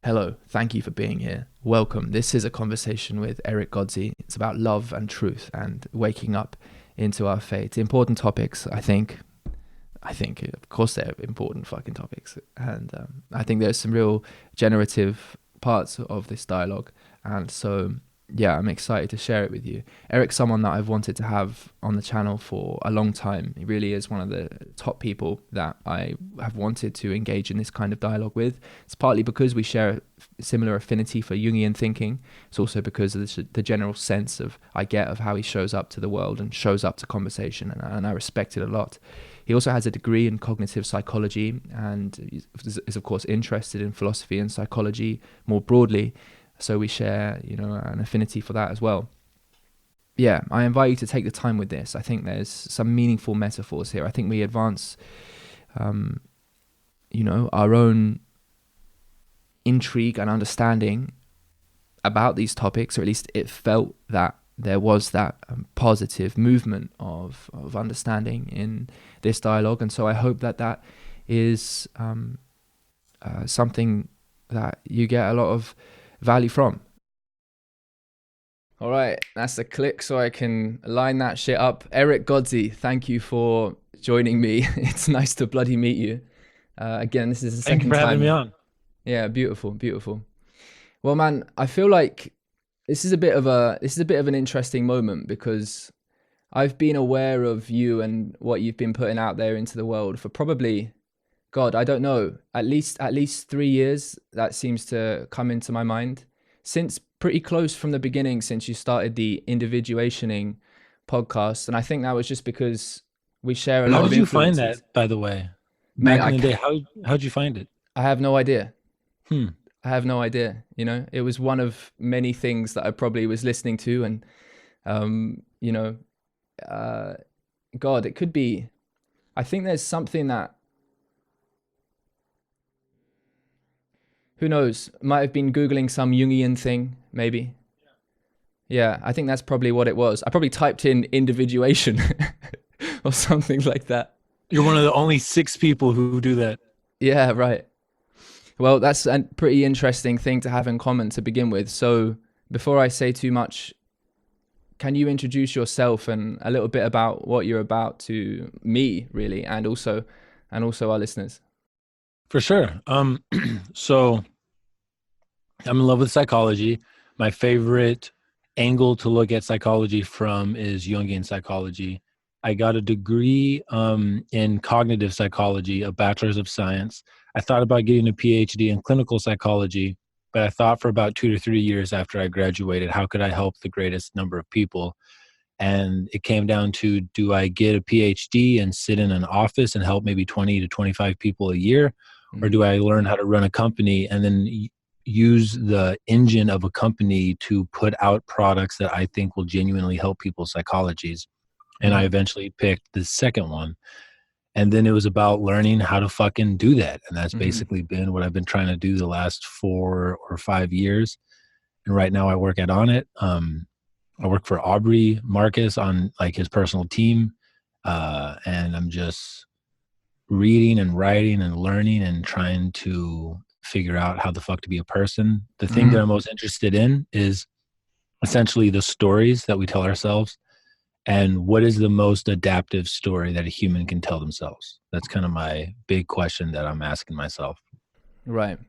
Hello, thank you for being here. Welcome. This is a conversation with Erick Godsey. It's about love and truth and waking up into our fate. Important topics, I think. Of course, they're important fucking topics. And I think there's some real generative parts of this dialogue. And so, yeah, I'm excited to share it with you. Erick's someone that I've wanted to have on the channel for a long time. He really is one of the top people that I have wanted to engage in this kind of dialogue with. It's partly because we share a similar affinity for Jungian thinking. It's also because of the general sense I get of how he shows up to the world and shows up to conversation, and I respect it a lot. He also has a degree in cognitive psychology and is of course interested in philosophy and psychology more broadly. So we share, an affinity for that as well. Yeah, I invite you to take the time with this. I think there's some meaningful metaphors here. I think we advance, our own intrigue and understanding about these topics, or at least it felt that there was that positive movement of understanding in this dialogue. And so I hope that is something that you get a lot of value from. All right, that's a click so I can line that shit up. Erick Godsey, thank you for joining me. It's nice to bloody meet you. Again, this is the second time. Thank you for having me on. Yeah, beautiful. Well, man, I feel like this is a bit of an interesting moment because I've been aware of you and what you've been putting out there into the world for probably, God, I don't know, at least 3 years. That seems to come into my mind since pretty close from the beginning, since you started the individuationing podcast. And I think that was just because we share a lot How of did you find influences. that, by the way? Mate, Back in the day, how'd you find it? I have no idea. Hmm. I have no idea. It was one of many things that I probably was listening to, and God, it could be. I think there's something that, who knows, might have been Googling some Jungian thing, maybe. Yeah, I think that's probably what it was. I probably typed in individuation or something like that. You're one of the only 6 people who do that. Yeah, right. Well, that's a pretty interesting thing to have in common to begin with. So before I say too much, can you introduce yourself and a little bit about what you're about to me, really, and also our listeners? For sure. So I'm in love with psychology. My favorite angle to look at psychology from is Jungian psychology. I got a degree in cognitive psychology, a bachelor's of science. I thought about getting a PhD in clinical psychology, but I thought for about 2 to 3 years after I graduated, how could I help the greatest number of people? And it came down to, do I get a PhD and sit in an office and help maybe 20 to 25 people a year? Or do I learn how to run a company and then use the engine of a company to put out products that I think will genuinely help people's psychologies? And I eventually picked the second one. And then it was about learning how to fucking do that. And that's basically been what I've been trying to do the last 4 or 5 years. And right now I work at On It. I work for Aubrey Marcus on like his personal team. And I'm just reading and writing and learning and trying to figure out how the fuck to be a person. The thing that I'm most interested in is essentially the stories that we tell ourselves. And what is the most adaptive story that a human can tell themselves? That's kind of my big question that I'm asking myself. Right.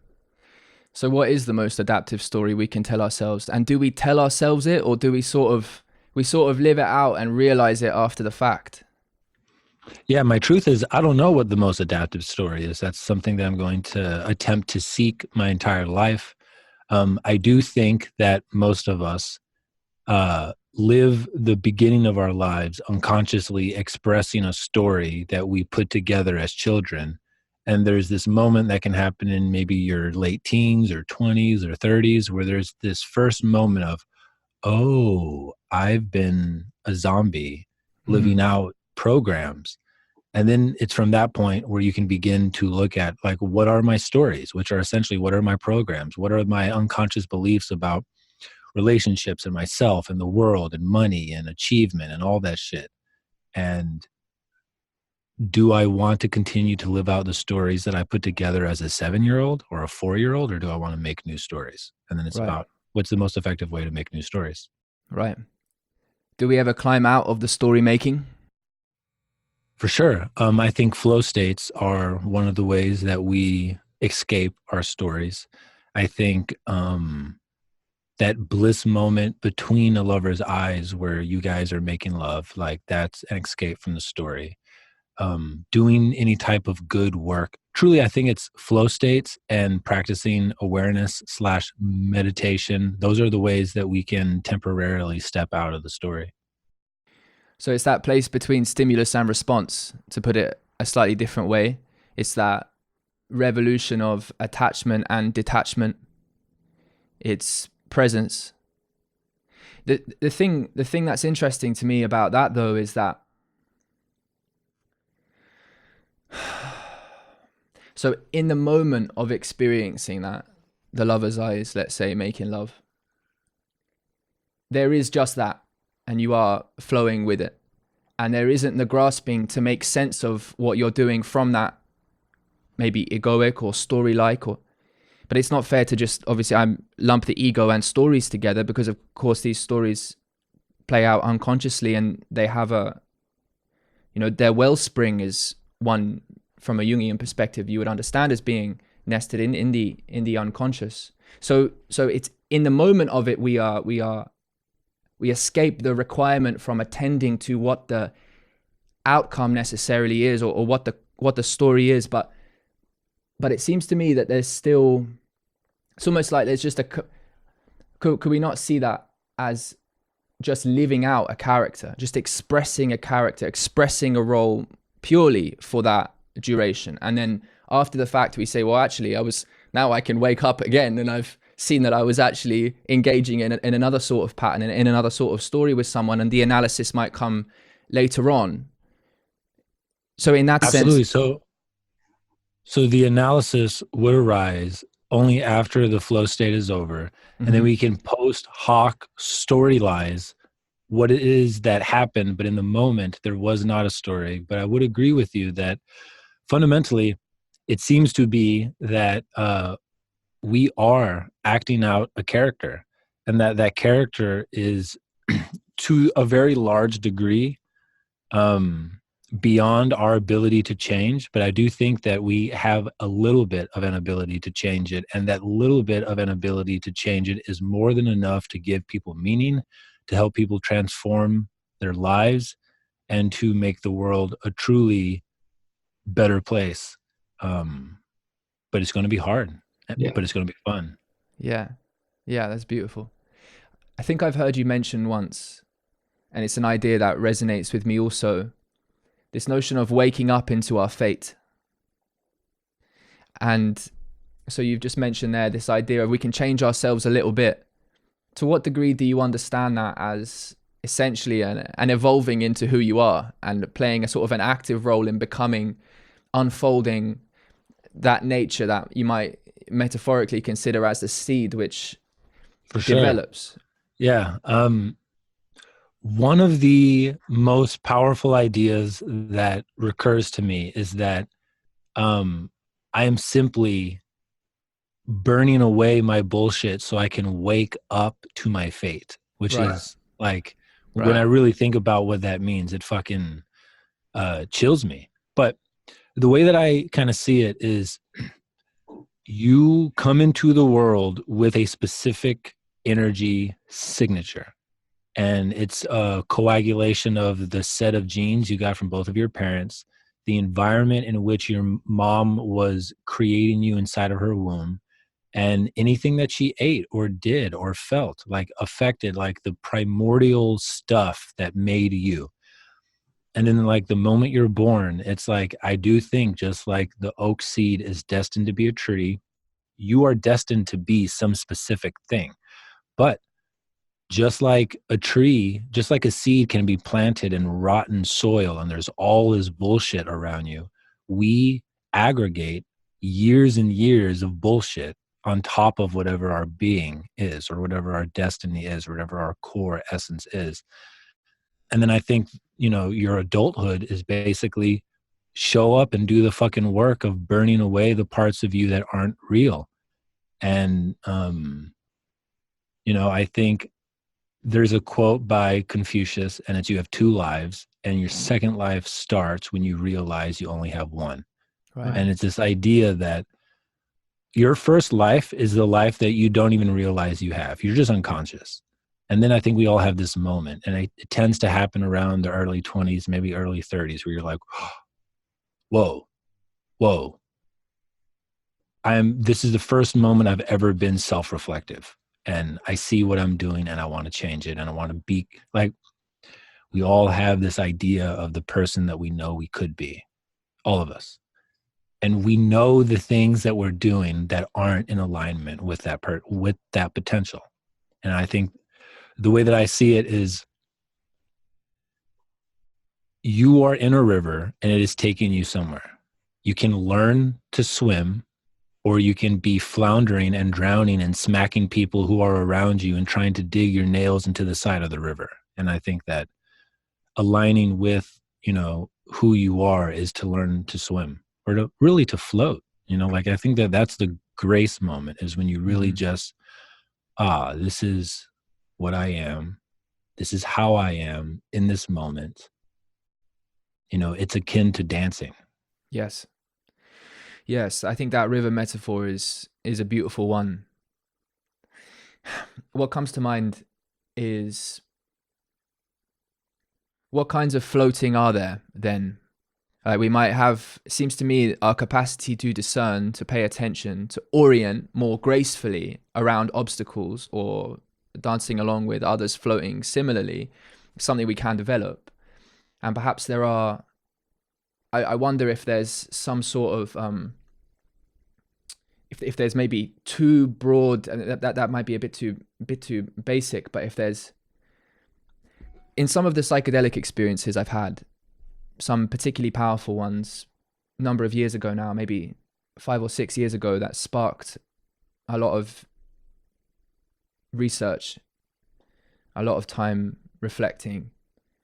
So what is the most adaptive story we can tell ourselves? And do we tell ourselves it, or do we sort of live it out and realize it after the fact? Yeah, my truth is I don't know what the most adaptive story is. That's something that I'm going to attempt to seek my entire life. I do think that most of us live the beginning of our lives unconsciously expressing a story that we put together as children. And there's this moment that can happen in maybe your late teens or 20s or 30s where there's this first moment of, oh, I've been a zombie living out programs. And then it's from that point where you can begin to look at like, what are my stories, which are essentially, what are my programs? What are my unconscious beliefs about relationships and myself and the world and money and achievement and all that shit? And do I want to continue to live out the stories that I put together as a 7-year-old or a 4-year-old, or do I want to make new stories? And then it's Right. about what's the most effective way to make new stories. Right. Do we ever climb out of the story making? For sure. I think flow states are one of the ways that we escape our stories. I think that bliss moment between a lover's eyes where you guys are making love, like that's an escape from the story. Doing any type of good work. Truly, I think it's flow states and practicing awareness / meditation. Those are the ways that we can temporarily step out of the story. So it's that place between stimulus and response, to put it a slightly different way. It's that revolution of attachment and detachment. It's presence. The thing that's interesting to me about that, though, is that so in the moment of experiencing that, the lover's eyes, let's say, making love, there is just that, and you are flowing with it. And there isn't the grasping to make sense of what you're doing from that, maybe egoic or story-like, but it's not fair to just, obviously, I lump the ego and stories together because, of course, these stories play out unconsciously, and they have their wellspring is one, from a Jungian perspective, you would understand as being nested in the unconscious. So it's in the moment of it, we escape the requirement from attending to what the outcome necessarily is, or what the story is. But it seems to me that there's still, it's almost like there's just could we not see that as just living out a character, just expressing a character, expressing a role purely for that duration. And then after the fact, we say, well, actually, now I can wake up again, and I've seen that I was actually engaging in another sort of pattern, in another sort of story with someone, and the analysis might come later on. So in that Absolutely. sense, So the analysis would arise only after the flow state is over, and then we can post hoc storylize what it is that happened, but in the moment there was not a story. But I would agree with you that fundamentally it seems to be that we are acting out a character, and that character is to a very large degree beyond our ability to change. But I do think that we have a little bit of an ability to change it, and that little bit of an ability to change it is more than enough to give people meaning, to help people transform their lives, and to make the world a truly better place. But it's going to be hard, but it's going to be fun. yeah, that's beautiful. I think I've heard you mention once, and it's an idea that resonates with me also, this notion of waking up into our fate. And so you've just mentioned there this idea of we can change ourselves a little bit. To what degree do you understand that as essentially an evolving into who you are, and playing a sort of an active role in becoming, unfolding that nature that you might metaphorically consider as the seed which develops? Sure. Yeah. One of the most powerful ideas that recurs to me is that I am simply burning away my bullshit so I can wake up to my fate, which is like, when I really think about what that means, it fucking chills me. But the way that I kind of see it is, you come into the world with a specific energy signature, and it's a coagulation of the set of genes you got from both of your parents, the environment in which your mom was creating you inside of her womb, and anything that she ate or did or felt, like affected, like the primordial stuff that made you. And then, like, the moment you're born, it's like, I do think, just like the oak seed is destined to be a tree, you are destined to be some specific thing. But just like a tree, just like a seed can be planted in rotten soil and there's all this bullshit around you, we aggregate years and years of bullshit on top of whatever our being is, or whatever our destiny is, or whatever our core essence is. And then I think, your adulthood is basically show up and do the fucking work of burning away the parts of you that aren't real. And, I think there's a quote by Confucius, and it's, you have two lives, and your second life starts when you realize you only have one. Right. And it's this idea that your first life is the life that you don't even realize you have. You're just unconscious. And then I think we all have this moment, and it tends to happen around the early 20s, maybe early 30s, where you're like, whoa, this is the first moment I've ever been self-reflective, and I see what I'm doing, and I want to change it, and I want to be like, we all have this idea of the person that we know we could be, all of us. And we know the things that we're doing that aren't in alignment with that with that potential. And I think the way that I see it is, you are in a river and it is taking you somewhere. You can learn to swim, or you can be floundering and drowning and smacking people who are around you and trying to dig your nails into the side of the river. And I think that aligning with, who you are is to learn to swim, or to float. I think that that's the grace moment, is when you really just, this is what I am. This is how I am in this moment. It's akin to dancing. Yes. I think that river metaphor is a beautiful one. What comes to mind is, what kinds of floating are there then? We might have, it seems to me, our capacity to discern, to pay attention, to orient more gracefully around obstacles, or dancing along with others floating similarly, something we can develop. And perhaps there are, I wonder if there's some sort of, if there's maybe too broad, and that might be a bit too basic, but if there's, in some of the psychedelic experiences I've had, some particularly powerful ones, a number of years ago now, maybe 5 or 6 years ago, that sparked a lot of research, a lot of time reflecting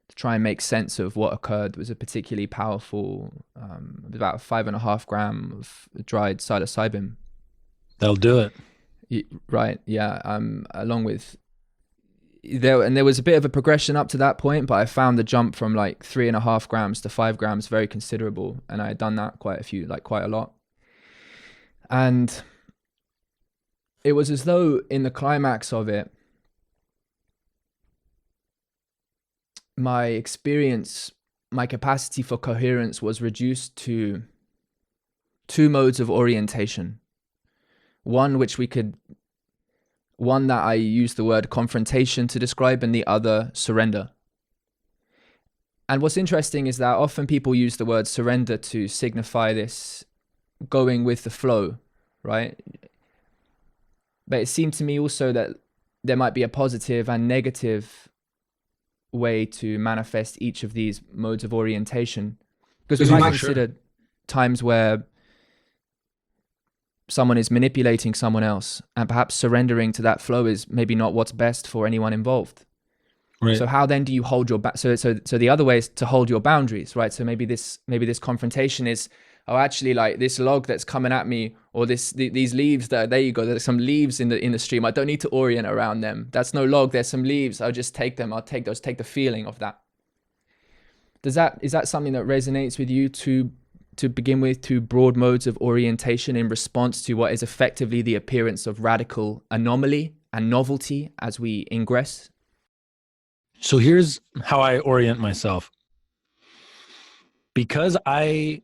to try and make sense of what occurred. Was a particularly powerful, about 5.5 gram of dried psilocybin. They'll do it. Right, yeah. Along with, there was a bit of a progression up to that point, but I found the jump from like 3.5 grams to 5 grams very considerable, and I had done that quite a lot. And it was as though in the climax of it, my experience, my capacity for coherence was reduced to 2 modes of orientation. One that I use the word confrontation to describe, and the other surrender. And what's interesting is that often people use the word surrender to signify this going with the flow, right? But it seemed to me also that there might be a positive and negative way to manifest each of these modes of orientation. Because we might consider times where someone is manipulating someone else, and perhaps surrendering to that flow is maybe not what's best for anyone involved. Right. So how then do you hold your so the other way is to hold your boundaries, right? So maybe this confrontation is, oh, actually, like this log that's coming at me, or these leaves there you go, there's some leaves in the stream. I don't need to orient around them. That's no log, there's some leaves. I'll just take them. I'll take those, take the feeling of that. Is that something that resonates with you to begin with, 2 broad modes of orientation in response to what is effectively the appearance of radical anomaly and novelty as we ingress? So here's how I orient myself. Because I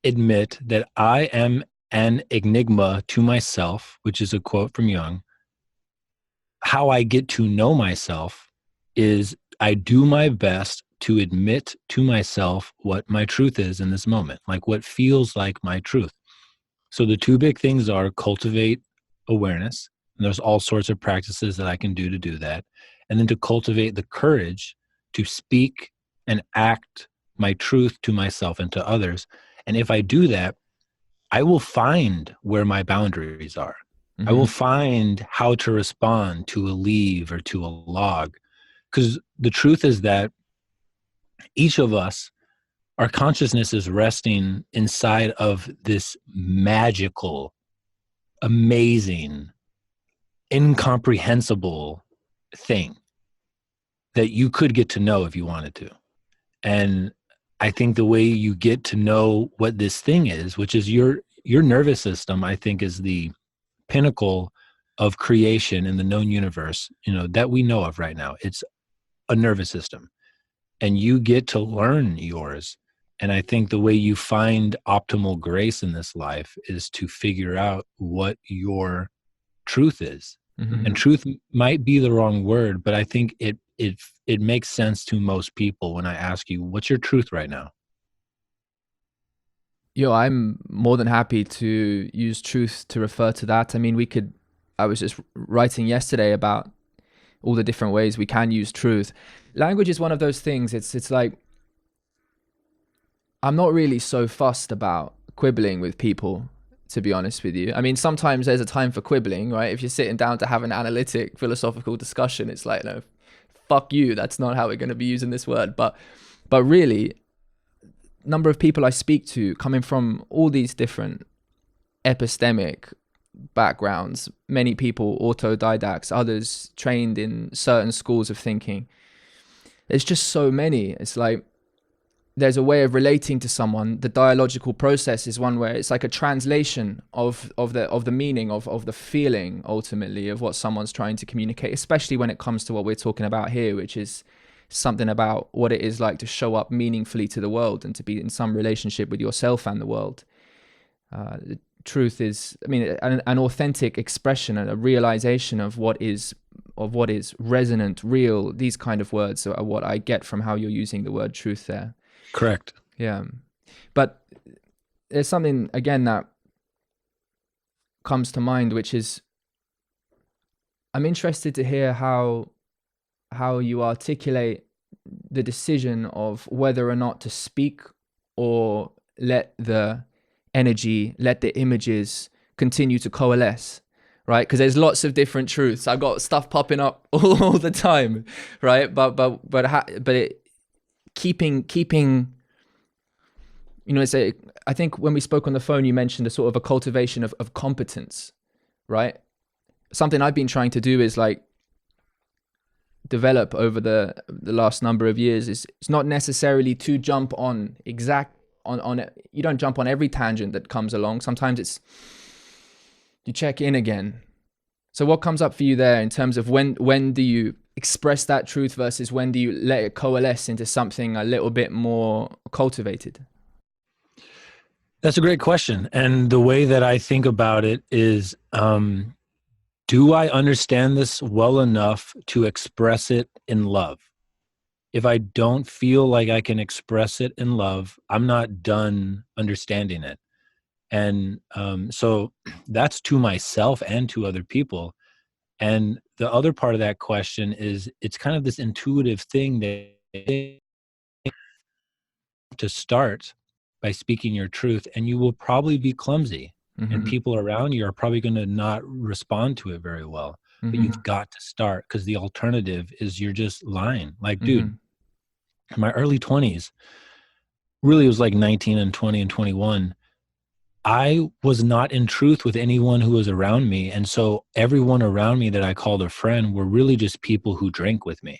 admit that I am an enigma to myself, which is a quote from Jung, how I get to know myself is I do my best to admit to myself what my truth is in this moment, like what feels like my truth. So the 2 big things are cultivate awareness, and there's all sorts of practices that I can do to do that, and then to cultivate the courage to speak and act my truth to myself and to others. And if I do that, I will find where my boundaries are. Mm-hmm. I will find how to respond to a leave or to a log. Because the truth is that each of us our consciousness is resting inside of this magical, amazing, incomprehensible thing that you could get to know if you wanted to. And I think the way you get to know what this thing is, which is your nervous system, I think is the pinnacle of creation in the known universe, that we know of right now. It's a nervous system, and you get to learn yours. And I think the way you find optimal grace in this life is to figure out what your truth is. Mm-hmm. And truth might be the wrong word, but I think it makes sense to most people when I ask you, what's your truth right now? I'm more than happy to use truth to refer to that. I mean, I was just writing yesterday about all the different ways we can use truth. Language is one of those things. It's like, I'm not really so fussed about quibbling with people, to be honest with you. I mean, sometimes there's a time for quibbling, right? If you're sitting down to have an analytic, philosophical discussion, it's like, no, fuck you. That's not how we're going to be using this word. But really, number of people I speak to coming from all these different epistemic backgrounds, many people autodidacts, others trained in certain schools of thinking. There's just so many. It's like, there's a way of relating to someone. The dialogical process is one where it's like a translation of the meaning of the feeling, ultimately, of what someone's trying to communicate, especially when it comes to what we're talking about here, which is something about what it is like to show up meaningfully to the world and to be in some relationship with yourself and the world. The truth is, I mean, an authentic expression and a realization of what is resonant, real. These kind of words are what I get from how you're using the word truth there. Correct. Yeah. But there's something, again, that comes to mind, which is, I'm interested to hear how you articulate the decision of whether or not to speak or let the energy, let the images continue to coalesce, right? Because there's lots of different truths. I've got stuff popping up all the time, right? But it, keeping, I think when we spoke on the phone, you mentioned a sort of a cultivation of competence, right? Something I've been trying to do is like develop over the last number of years is it's not necessarily to jump on you don't jump on every tangent that comes along. Sometimes it's you check in again. So what comes up for you there in terms of when do you express that truth versus when do you let it coalesce into something a little bit more cultivated? That's a great question. And the way that I think about it is, do I understand this well enough to express it in love? If I don't feel like I can express it in love, I'm not done understanding it. And so that's to myself and to other people. And the other part of that question is, it's kind of this intuitive thing that to start by speaking your truth, and you will probably be clumsy. Mm-hmm. And people around you are probably going to not respond to it very well. Mm-hmm. But you've got to start, because the alternative is you're just lying. Like, dude, in my early 20s, really it was like 19 and 20 and 21, I was not in truth with anyone who was around me. And so everyone around me that I called a friend were really just people who drank with me.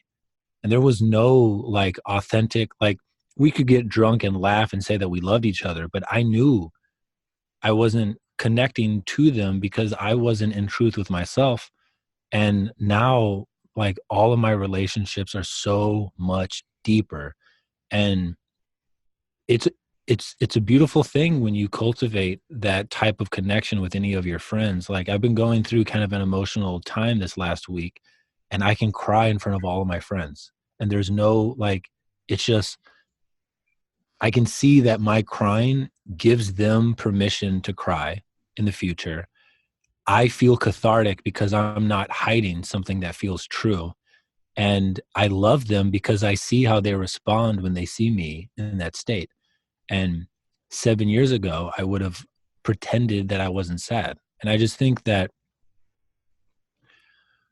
And there was no like authentic, like we could get drunk and laugh and say that we loved each other, but I knew I wasn't connecting to them because I wasn't in truth with myself. And now like all of my relationships are so much deeper. And it's a beautiful thing when you cultivate that type of connection with any of your friends. Like I've been going through kind of an emotional time this last week, and I can cry in front of all of my friends. And there's no, like, it's just, I can see that my crying gives them permission to cry in the future. I feel cathartic because I'm not hiding something that feels true. And I love them because I see how they respond when they see me in that state. And 7 years ago, I would have pretended that I wasn't sad. And I just think that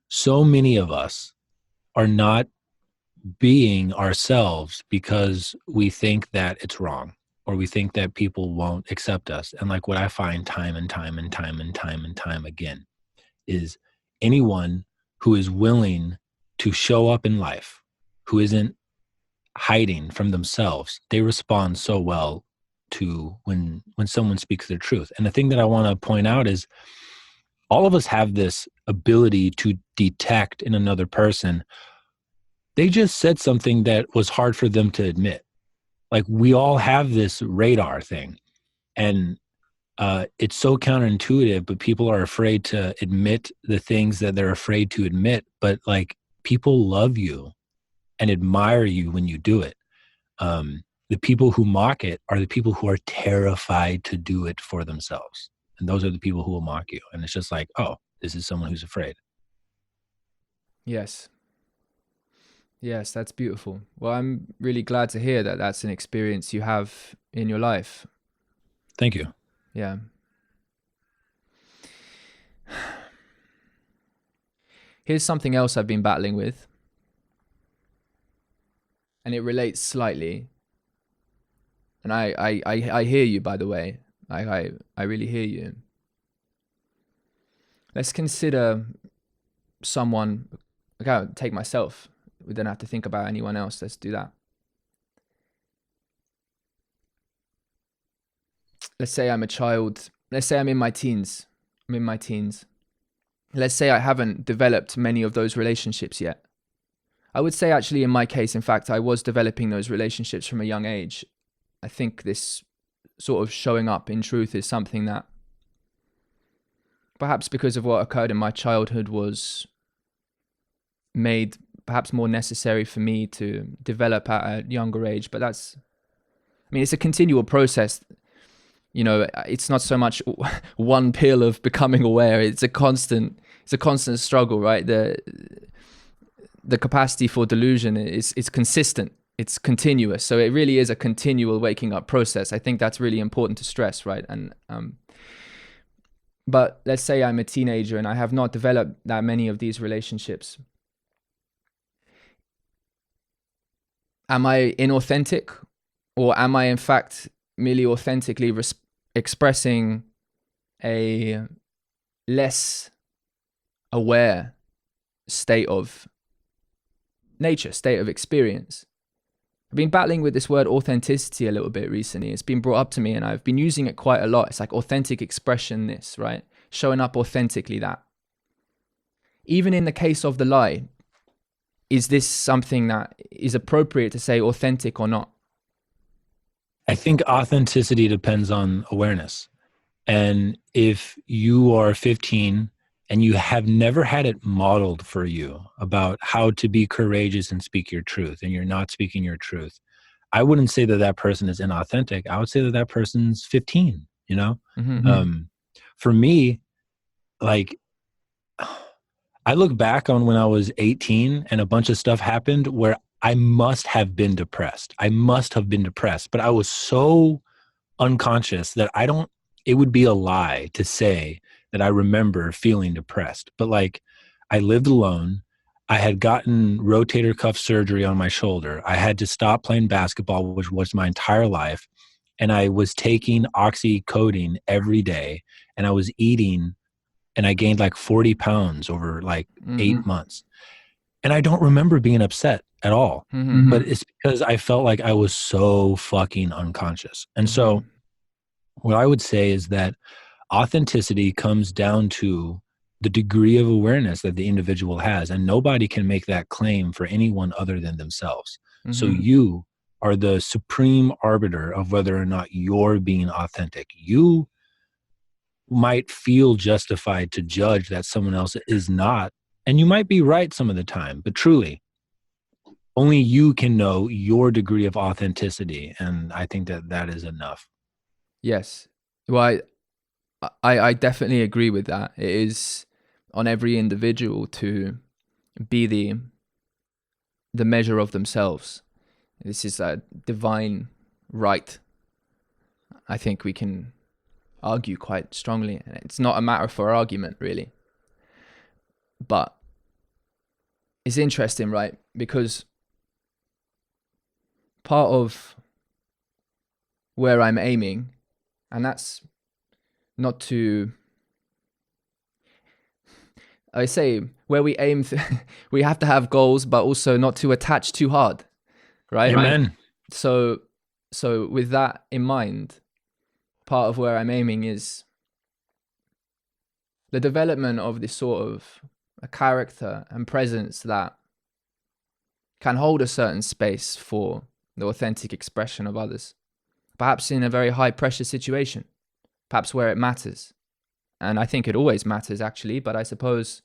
so many of us are not being ourselves because we think that it's wrong, or we think that people won't accept us. And like what I find time and time and time and time and time again is anyone who is willing to show up in life, who isn't hiding from themselves, they respond so well to when someone speaks their truth. And the thing that I want to point out is all of us have this ability to detect in another person. They just said something that was hard for them to admit. Like, we all have this radar thing, and it's so counterintuitive, but people are afraid to admit the things that they're afraid to admit. But like, people love you and admire you when you do it. The people who mock it are the people who are terrified to do it for themselves. And those are the people who will mock you. And it's just like, oh, this is someone who's afraid. Yes. Yes, that's beautiful. Well, I'm really glad to hear that that's an experience you have in your life. Thank you. Yeah. Here's something else I've been battling with, and it relates slightly. And I hear you, by the way. I really hear you. Let's consider someone. Okay, I'll take myself. We don't have to think about anyone else. Let's do that. Let's say I'm a child. Let's say I'm in my teens. Let's say I haven't developed many of those relationships yet. I would say actually in my case, in fact, I was developing those relationships from a young age. I think this sort of showing up in truth is something that, perhaps because of what occurred in my childhood, was made perhaps more necessary for me to develop at a younger age. But it's a continual process. You know, it's not so much one pill of becoming aware. It's a constant struggle, right? The capacity for delusion is consistent. It's continuous. So it really is a continual waking up process. I think that's really important to stress, right? And but let's say I'm a teenager and I have not developed that many of these relationships. Am I inauthentic, or am I in fact merely authentically expressing a less aware state of nature, state of experience? I've been battling with this word authenticity a little bit recently. It's been brought up to me and I've been using it quite a lot. It's like authentic expression, this, right? Showing up authentically, that. Even in the case of the lie, is this something that is appropriate to say authentic or not? I think authenticity depends on awareness. And if you are 15 and you have never had it modeled for you about how to be courageous and speak your truth, and you're not speaking your truth, I wouldn't say that that person is inauthentic. I would say that that person's 15, you know? Mm-hmm. For me, like, I look back on when I was 18 and a bunch of stuff happened where I must have been depressed. But I was so unconscious that it would be a lie to say that I remember feeling depressed. But like, I lived alone. I had gotten rotator cuff surgery on my shoulder. I had to stop playing basketball, which was my entire life. And I was taking oxycodone every day, and I was eating, and I gained like 40 pounds over like 8 months. And I don't remember being upset at all, but it's because I felt like I was so fucking unconscious. And so what I would say is that authenticity comes down to the degree of awareness that the individual has, and nobody can make that claim for anyone other than themselves. So you are the supreme arbiter of whether or not you're being authentic. You might feel justified to judge that someone else is not, and you might be right some of the time, but truly, only you can know your degree of authenticity, and I think that that is enough. Yes. Well, I definitely agree with that. It is on every individual to be the measure of themselves. This is a divine right. I think we can argue quite strongly. It's not a matter for argument, really. But it's interesting, right? Because part of where I'm aiming, and that's not to, I say, where we aim, we have to have goals, but also not to attach too hard, right? Amen. So with that in mind, part of where I'm aiming is the development of this sort of a character and presence that can hold a certain space for the authentic expression of others, perhaps in a very high pressure situation, perhaps where it matters. And I think it always matters, actually, but I suppose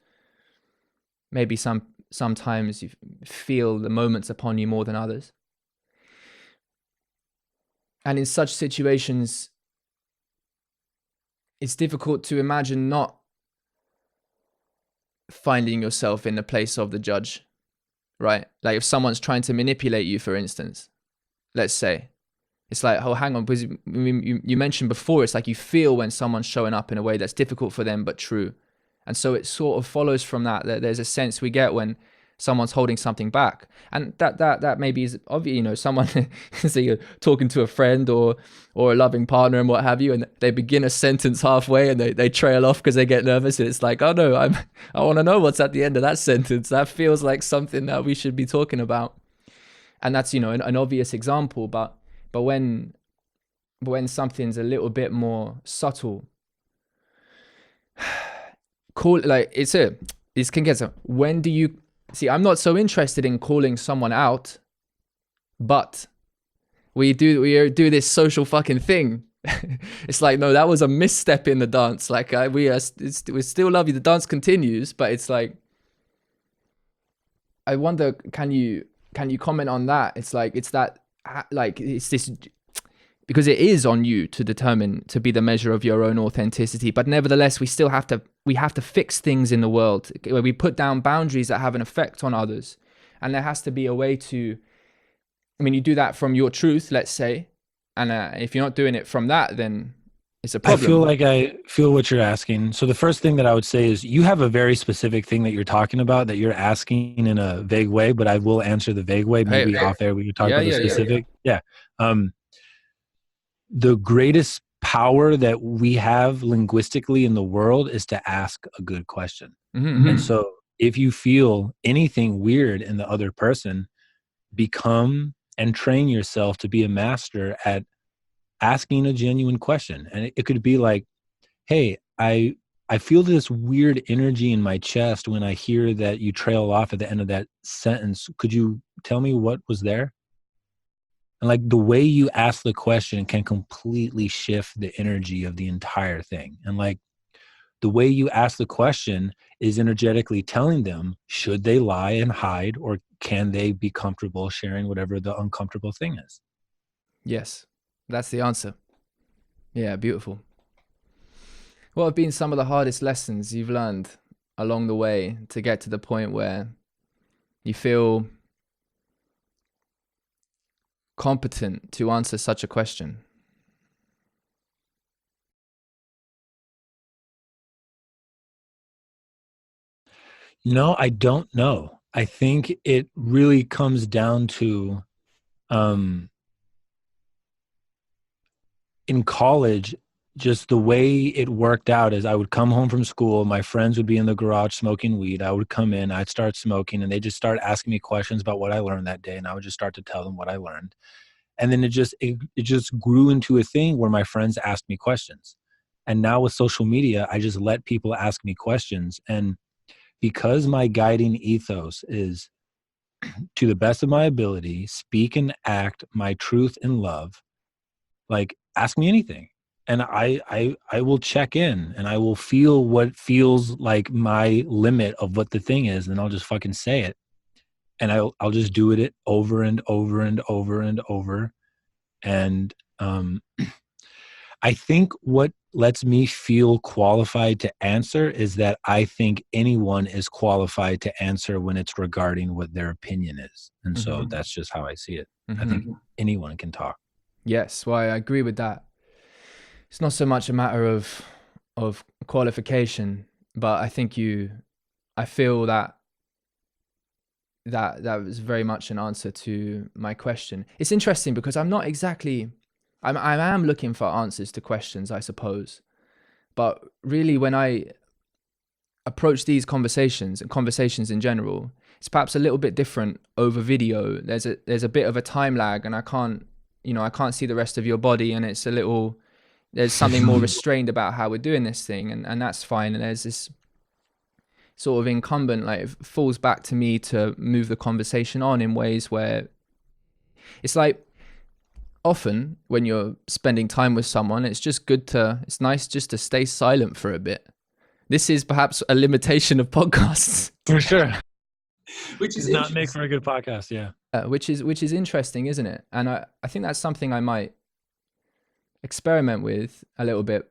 maybe sometimes you feel the moments upon you more than others. And in such situations, it's difficult to imagine not finding yourself in the place of the judge, right? Like if someone's trying to manipulate you, for instance, let's say, it's like, oh, hang on, because you mentioned before, it's like you feel when someone's showing up in a way that's difficult for them, but true. And so it sort of follows from that there's a sense we get when someone's holding something back. And that maybe is obvious, someone, so you're talking to a friend or a loving partner and what have you, and they begin a sentence halfway and they trail off because they get nervous. And it's like, oh no, I want to know what's at the end of that sentence. That feels like something that we should be talking about. And that's, an obvious example, but when something's a little bit more subtle, this can get some. When do you see? I'm not so interested in calling someone out, but we do this social fucking thing. It's like, no, that was a misstep in the dance. Like we still love you. The dance continues, but it's like, I wonder, can you comment on that? It's like, it's this, because it is on you to determine, to be the measure of your own authenticity. But nevertheless, we have to fix things in the world where we put down boundaries that have an effect on others. And there has to be a way to, you do that from your truth, let's say. And if you're not doing it from that, then it's a problem. I feel what you're asking. So the first thing that I would say is you have a very specific thing that you're talking about that you're asking in a vague way, but I will answer the vague way. Maybe off air we could talk about the specific. Yeah. The greatest power that we have linguistically in the world is to ask a good question. Mm-hmm. And so if you feel anything weird in the other person, become and train yourself to be a master at asking a genuine question. And it could be like, hey, I feel this weird energy in my chest when I hear that you trail off at the end of that sentence. Could you tell me what was there? And like the way you ask the question can completely shift the energy of the entire thing. And like the way you ask the question is energetically telling them, should they lie and hide, or can they be comfortable sharing whatever the uncomfortable thing is? Yes, that's the answer. Yeah, beautiful. What have been some of the hardest lessons you've learned along the way to get to the point where you feel competent to answer such a question? No, I don't know. I think it really comes down to, in college, just the way it worked out is I would come home from school, my friends would be in the garage smoking weed. I would come in, I'd start smoking, and they just start asking me questions about what I learned that day, and I would just start to tell them what I learned. And then it just grew into a thing where my friends asked me questions. And now with social media, I just let people ask me questions. And because my guiding ethos is, to the best of my ability, speak and act my truth in love, like ask me anything. And I will check in and I will feel what feels like my limit of what the thing is. And I'll just fucking say it. And I'll just do it over and over and over and over. And I think what lets me feel qualified to answer is that I think anyone is qualified to answer when it's regarding what their opinion is. And so that's just how I see it. I think anyone can talk. Yes, well, I agree with that. It's not so much a matter of qualification, but I think I feel that that was very much an answer to my question. It's interesting because I'm not exactly, I am looking for answers to questions, I suppose. But really, when I approach these conversations and conversations in general, it's perhaps a little bit different over video. There's a bit of a time lag, and I can't see the rest of your body, and it's a little, there's something more restrained about how we're doing this thing, and that's fine. And there's this sort of incumbent, like, it falls back to me to move the conversation on in ways where it's like, often when you're spending time with someone, it's nice just to stay silent for a bit. This is perhaps a limitation of podcasts. For sure. Which is not make for a good podcast, yeah. Which is interesting, isn't it? And I think that's something I might experiment with a little bit.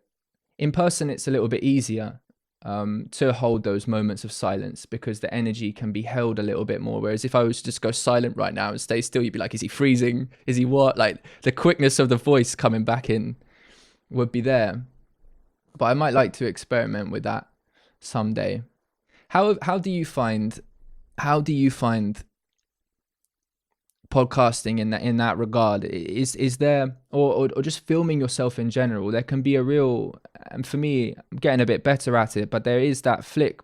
In person, it's a little bit easier to hold those moments of silence because the energy can be held a little bit more. Whereas if I was to just go silent right now and stay still, you'd be like, is he freezing? Is he what? Like, the quickness of the voice coming back in would be there. But I might like to experiment with that someday. How do you find podcasting in that regard? Is there, or just filming yourself in general, there can be a real, and for me, I'm getting a bit better at it, but there is that flick.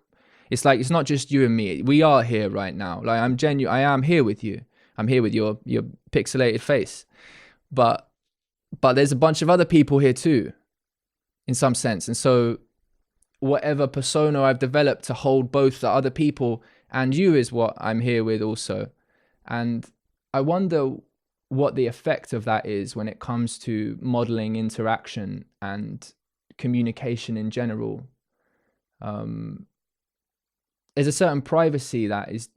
It's like, it's not just you and me. We are here right now. Like, I am here with you. I'm here with your pixelated face. But there's a bunch of other people here too, in some sense. And so whatever persona I've developed to hold both the other people and you is what I'm here with also. And I wonder what the effect of that is when it comes to modeling interaction and communication in general. There's a certain privacy that is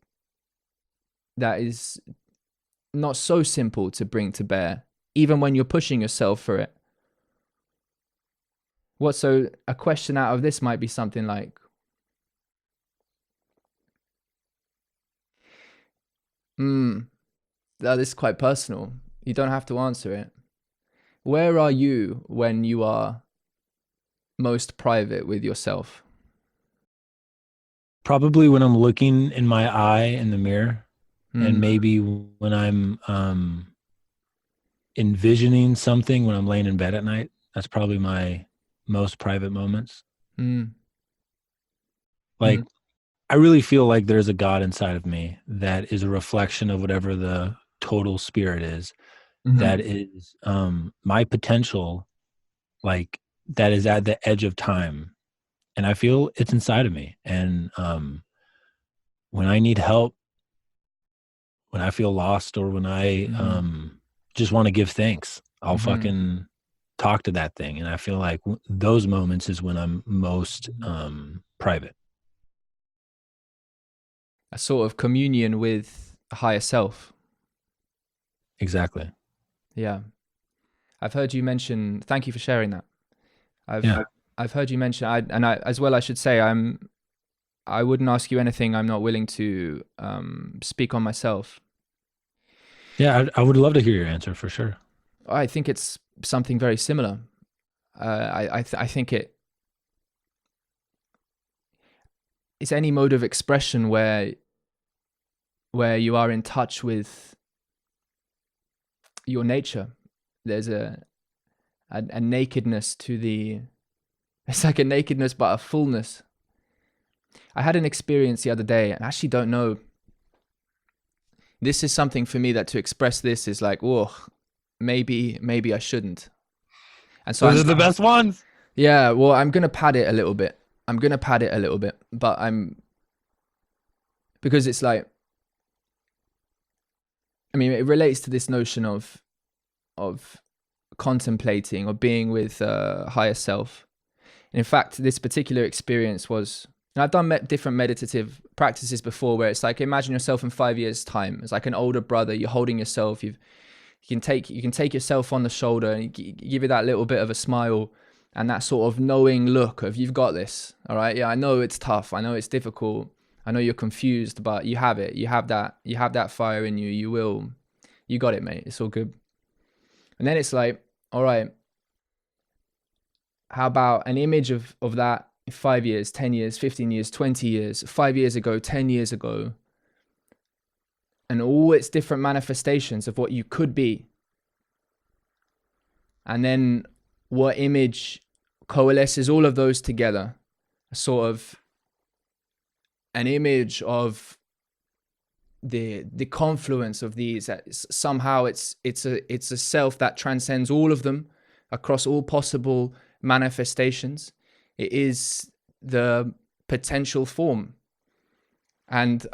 not so simple to bring to bear, even when you're pushing yourself for it. So a question out of this might be something like, this is quite personal. You don't have to answer it. Where are you when you are most private with yourself? Probably when I'm looking in my eye in the mirror, and maybe when I'm envisioning something when I'm laying in bed at night. That's probably my most private moments. Like, I really feel like there's a God inside of me that is a reflection of whatever the total spirit is, that is my potential, like, that is at the edge of time. And I feel it's inside of me. And when I need help, when I feel lost, or when I just want to give thanks, I'll fucking talk to that thing. And I feel like those moments is when I'm most private. A sort of communion with a higher self. Exactly. Yeah. I've heard you mention, thank you for sharing that. I've heard you mention, I should say, I wouldn't ask you anything I'm not willing to speak on myself. Yeah, I would love to hear your answer for sure. I think it's something very similar. I think it's any mode of expression where you are in touch with your nature. There's a nakedness to the, it's like a nakedness but a fullness. I had an experience the other day, and I actually don't know, this is something for me that to express this is like, oh, maybe I shouldn't. And so those are the best ones. Yeah, well, I'm gonna pad it a little bit, but because it's like, I mean, it relates to this notion of contemplating or being with higher self. And in fact, this particular experience was, and I've done different meditative practices before, where it's like, imagine yourself in 5 years' time. It's like an older brother. You're holding yourself. You can take yourself on the shoulder and give it that little bit of a smile and that sort of knowing look of, you've got this. All right. Yeah, I know it's tough. I know it's difficult. I know you're confused, but you have it. You have that fire in you. You got it, mate. It's all good. And then it's like, all right, how about an image of that 5 years, 10 years, 15 years, 20 years, 5 years ago, 10 years ago? and all its different manifestations of what you could be. And then what image coalesces all of those together, a sort of an image of the confluence of these. Somehow it's a self that transcends all of them across all possible manifestations. It is the potential form. And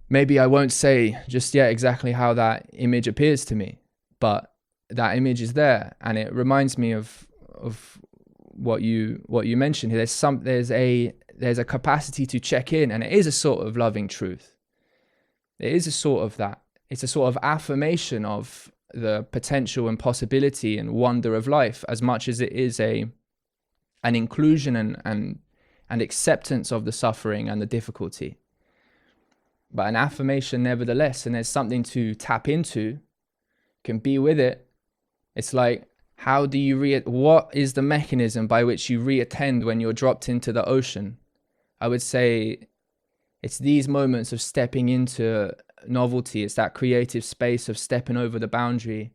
maybe I won't say just yet exactly how that image appears to me, but that image is there, and it reminds me of what you mentioned here. There's a capacity to check in, and it is a sort of loving truth. It is a sort of that. It's a sort of affirmation of the potential and possibility and wonder of life, as much as it is an inclusion and acceptance of the suffering and the difficulty. But an affirmation nevertheless, and there's something to tap into, can be with it. It's like, how do you what is the mechanism by which you reattend when you're dropped into the ocean? I would say it's these moments of stepping into novelty. It's that creative space of stepping over the boundary.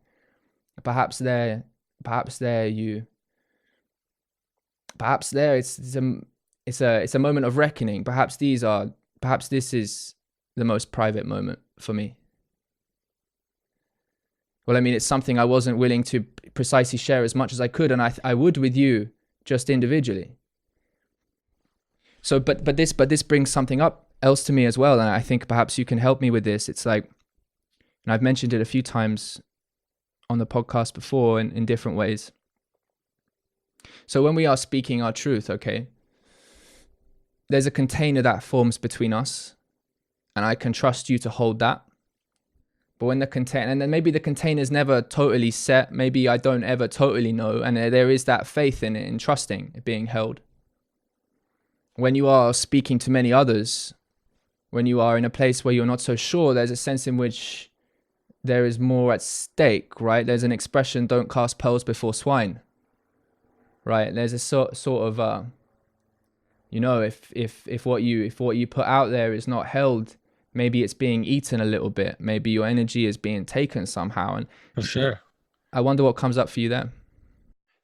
Perhaps there it's a moment of reckoning. Perhaps this is the most private moment for me. Well, I mean, it's something I wasn't willing to precisely share as much as I could, and I would with you just individually. So, but this brings something up else to me as well, and I think perhaps you can help me with this. It's like, and I've mentioned it a few times on the podcast before in different ways. So when we are speaking our truth, okay, there's a container that forms between us, and I can trust you to hold that. But when the container, and then maybe the container's never totally set, maybe I don't ever totally know, and there is that faith in it, in trusting it being held. When you are speaking to many others, when you are in a place where you're not so sure, there's a sense in which there is more at stake, right? There's an expression, don't cast pearls before swine, right? There's a sort of, if what you put out there is not held, maybe it's being eaten a little bit. Maybe your energy is being taken somehow. And for sure, I wonder what comes up for you there.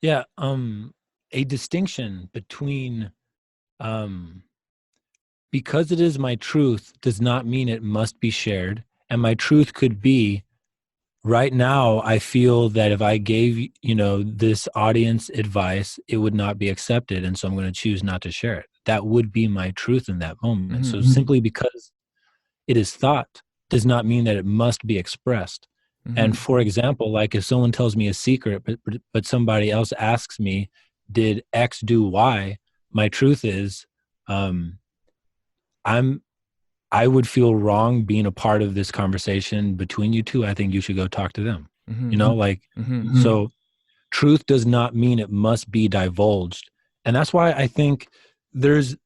Yeah. A distinction between, because it is my truth does not mean it must be shared. And my truth could be, right now, I feel that if I gave, this audience advice, it would not be accepted. And so I'm going to choose not to share it. That would be my truth in that moment. Mm-hmm. So simply because it is thought does not mean that it must be expressed. Mm-hmm. And for example, like if someone tells me a secret, but somebody else asks me, did X do Y? My truth is, I would feel wrong being a part of this conversation between you two. I think you should go talk to them. Mm-hmm. So truth does not mean it must be divulged. And that's why I think there's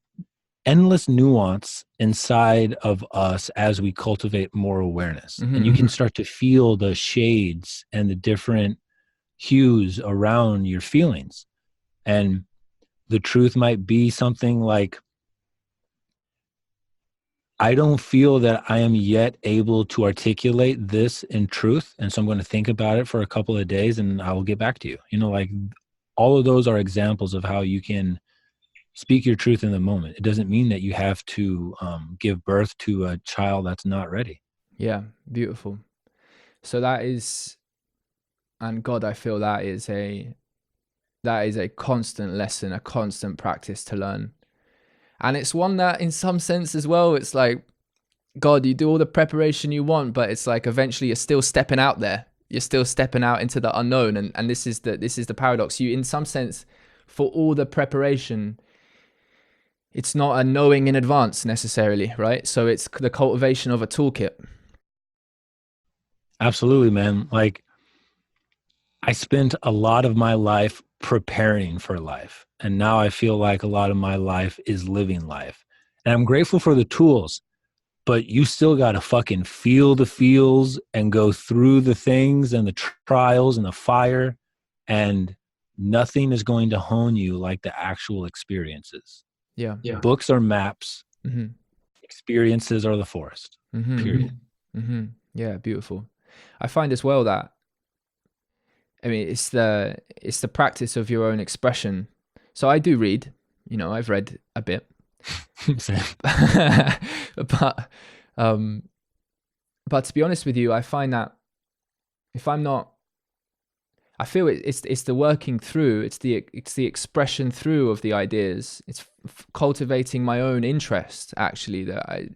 endless nuance inside of us as we cultivate more awareness. Mm-hmm. And you can start to feel the shades and the different hues around your feelings. And the truth might be something like, I don't feel that I am yet able to articulate this in truth. And so I'm going to think about it for a couple of days and I will get back to you. All of those are examples of how you can speak your truth in the moment. It doesn't mean that you have to give birth to a child that's not ready. Yeah, beautiful. So that is, and God, I feel that is a constant lesson, a constant practice to learn. And it's one that in some sense as well, it's like, God, you do all the preparation you want, but it's like eventually you're still stepping out there. You're still stepping out into the unknown. And this is the paradox. You, in some sense, for all the preparation, it's not a knowing in advance necessarily, right? So it's the cultivation of a toolkit. Absolutely, man. Like, I spent a lot of my life preparing for life. And now I feel like a lot of my life is living life. And I'm grateful for the tools, but you still got to fucking feel the feels and go through the things and the trials and the fire. And nothing is going to hone you like the actual experiences. Yeah. Books are maps. Mm-hmm. experiences are the forest. Period. Yeah, beautiful. I find as well that, I mean, it's the practice of your own expression. So I do read, I've read a bit, but to be honest with you, I find that if I'm not, I feel it's the working through, it's the expression through of the ideas. It's cultivating my own interest, actually, that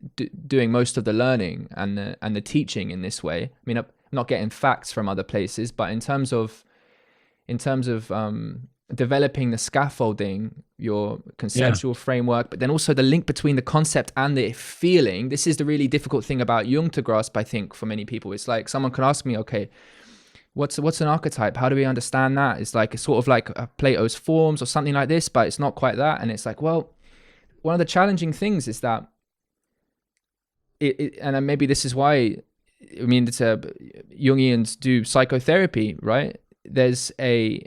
doing most of the learning and the teaching in this way. I mean, I'm not getting facts from other places, but in terms of developing the scaffolding, your conceptual framework, but then also the link between the concept and the feeling. This is the really difficult thing about Jung to grasp, I think, for many people. It's like someone could ask me, okay, what's an archetype? How do we understand that? It's like, it's sort of like Plato's forms or something like this, but it's not quite that. And it's like, well, one of the challenging things is that and maybe this is why, I mean, it's Jungians do psychotherapy, right? There's the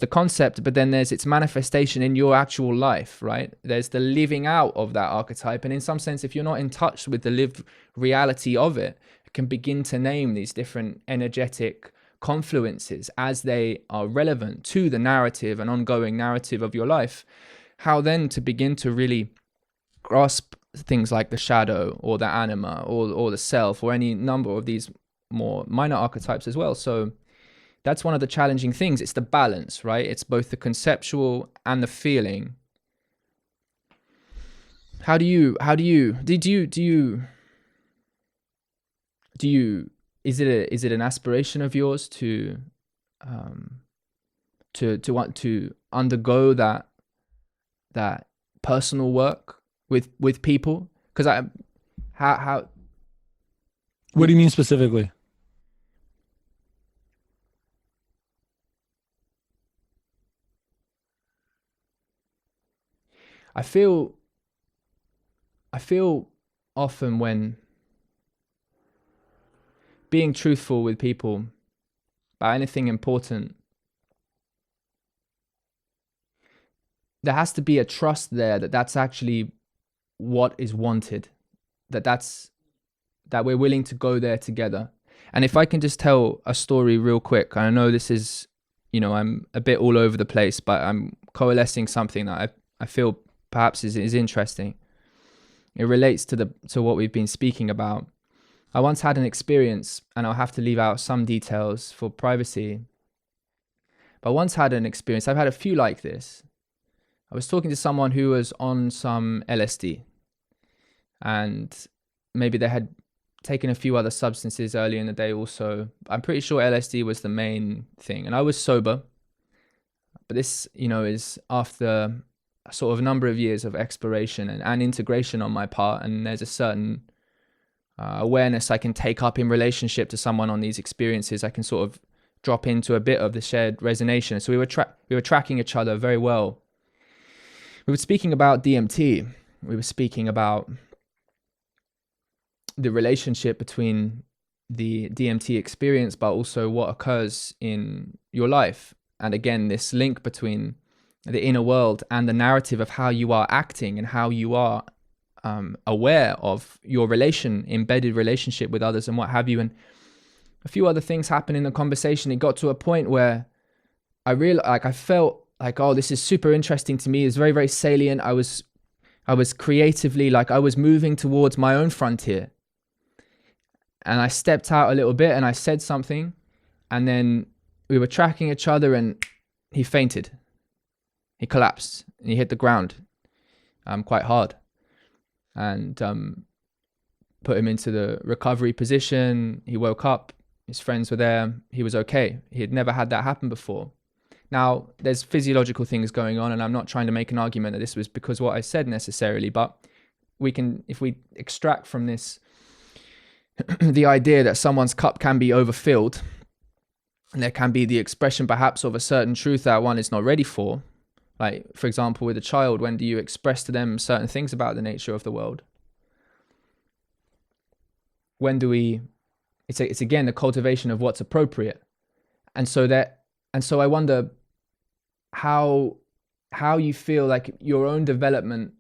concept, but then there's its manifestation in your actual life, right? There's the living out of that archetype. And in some sense, if you're not in touch with the lived reality of it, can begin to name these different energetic confluences as they are relevant to the narrative and ongoing narrative of your life. How then to begin to really grasp things like the shadow or the anima or the self or any number of these more minor archetypes as well. So that's one of the challenging things. It's the balance, right? It's both the conceptual and the feeling. Is it an aspiration of yours to want to undergo that personal work with people? Because how what do you mean specifically? I feel often when being truthful with people about anything important, there has to be a trust there that that's actually what is wanted, that we're willing to go there together. And if I can just tell a story real quick, I know this is, I'm a bit all over the place, but I'm coalescing something that I feel perhaps is interesting. It relates to what we've been speaking about. I once had an experience, and I'll have to leave out some details for privacy, but once had an experience, I've had a few like this. I was talking to someone who was on some LSD, and maybe they had taken a few other substances earlier in the day also. I'm pretty sure LSD was the main thing, and I was sober, but this, is after a sort of number of years of exploration and integration on my part, and there's a certain awareness I can take up in relationship to someone on these experiences. I can sort of drop into a bit of the shared resonation. So we were tracking each other very well. We were speaking about DMT. We were speaking about the relationship between the DMT experience, but also what occurs in your life. And again, this link between the inner world and the narrative of how you are acting and how you are aware of your embedded relationship with others and what have you. And a few other things happened in the conversation. It got to a point where I felt like, oh, this is super interesting to me. It's very, very salient. I was creatively, I was moving towards my own frontier. And I stepped out a little bit and I said something, and then we were tracking each other and he fainted. He collapsed and he hit the ground quite hard, and put him into the recovery position. He woke up, his friends were there, he was okay. He had never had that happen before. Now, there's physiological things going on, and I'm not trying to make an argument that this was because what I said necessarily, but we can, if we extract from this the idea that someone's cup can be overfilled, and there can be the expression perhaps of a certain truth that one is not ready for. Like, for example, with a child, when do you express to them certain things about the nature of the world? When do we, it's again the cultivation of what's appropriate. And so I wonder how you feel like your own development